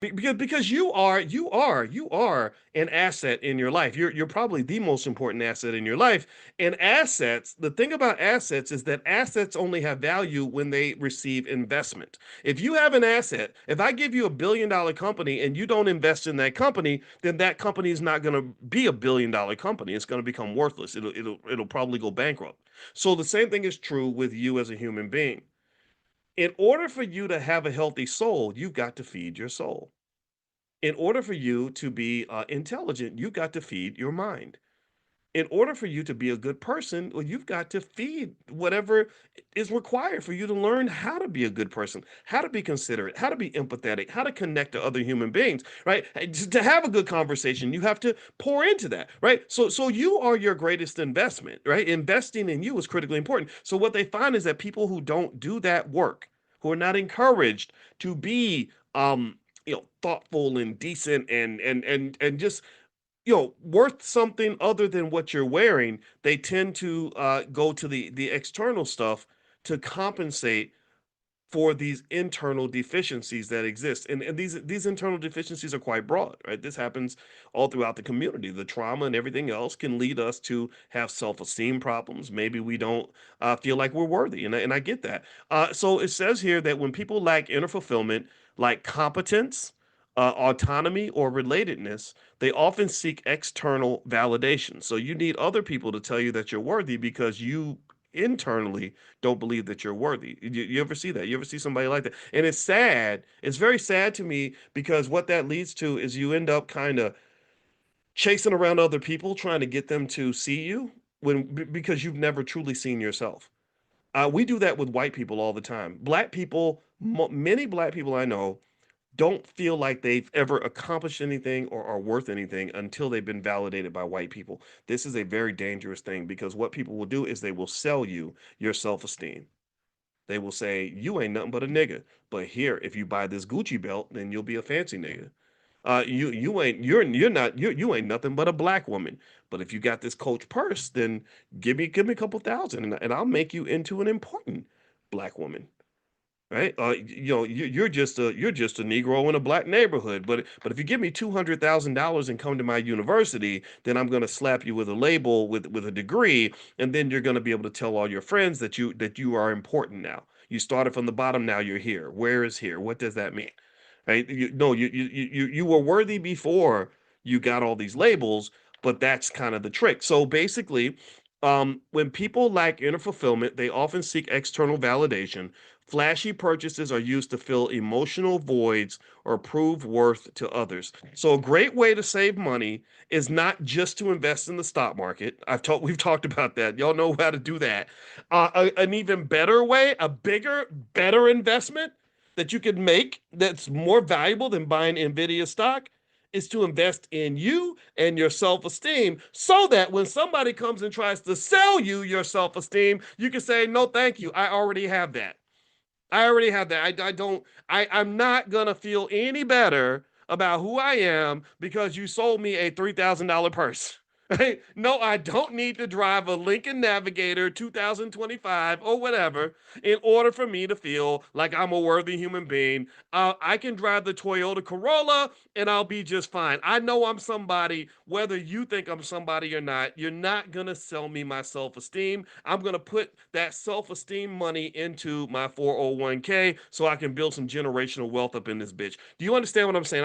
Because you are an asset in your life. You're probably the most important asset in your life. And assets, the thing about assets is that assets only have value when they receive investment. If you have an asset, if I give you $1 billion company and you don't invest in that company, then that company is not going to be $1 billion company. It's going to become worthless. It'll probably go bankrupt. So the same thing is true with you as a human being. In order for you to have a healthy soul, you've got to feed your soul. In order for you to be intelligent, you've got to feed your mind. In order for you to be a good person, well, you've got to feed whatever is required for you to learn how to be a good person, how to be considerate, how to be empathetic, how to connect to other human beings, right? To have a good conversation, you have to pour into that, right? So you are your greatest investment, right? Investing in you is critically important. So what they find is that people who don't do that work, who are not encouraged to be thoughtful and decent and just worth something other than what you're wearing, they tend to go to the external stuff to compensate for these internal deficiencies that exist. And these internal deficiencies are quite broad, right? This happens all throughout the community. The trauma and everything else can lead us to have self-esteem problems. Maybe we don't feel like we're worthy. And I get that. So it says here that when people lack inner fulfillment, like competence, autonomy, or relatedness, they often seek external validation. So you need other people to tell you that you're worthy because you internally don't believe that you're worthy. You ever see that? You ever see somebody like that? And it's sad. It's very sad to me because what that leads to is you end up kind of chasing around other people trying to get them to see you because you've never truly seen yourself. We do that with white people all the time. Black people, many black people I know don't feel like they've ever accomplished anything or are worth anything until they've been validated by white people. This is a very dangerous thing because what people will do is they will sell you your self-esteem. They will say, you ain't nothing but a nigga. But here, if you buy this Gucci belt, then you'll be a fancy nigga. You ain't nothing but a black woman. But if you got this Coach purse, then give me a couple thousand, and I'll make you into an important black woman, right? You're just a Negro in a black neighborhood. But if you give me $200,000 and come to my university, then I'm going to slap you with a label with a degree, and then you're going to be able to tell all your friends that you are important now. You started from the bottom, now you're here. Where is here? What does that mean? Right? No, you were worthy before you got all these labels, but that's kind of the trick. So basically, when people lack inner fulfillment, they often seek external validation. Flashy purchases are used to fill emotional voids or prove worth to others. So a great way to save money is not just to invest in the stock market. We've talked about that. Y'all know how to do that. An even better way, a bigger, better investment that you could make that's more valuable than buying Nvidia stock is to invest in you and your self-esteem so that when somebody comes and tries to sell you your self-esteem, you can say, no, thank you. I already have that. I already have that. I'm not gonna feel any better about who I am because you sold me a $3,000 purse. Right? No, I don't need to drive a Lincoln Navigator 2025 or whatever in order for me to feel like I'm a worthy human being. I can drive the Toyota Corolla and I'll be just fine. I know I'm somebody, whether you think I'm somebody or not. You're not going to sell me my self esteem. I'm going to put that self esteem money into my 401k so I can build some generational wealth up in this bitch. Do you understand what I'm saying?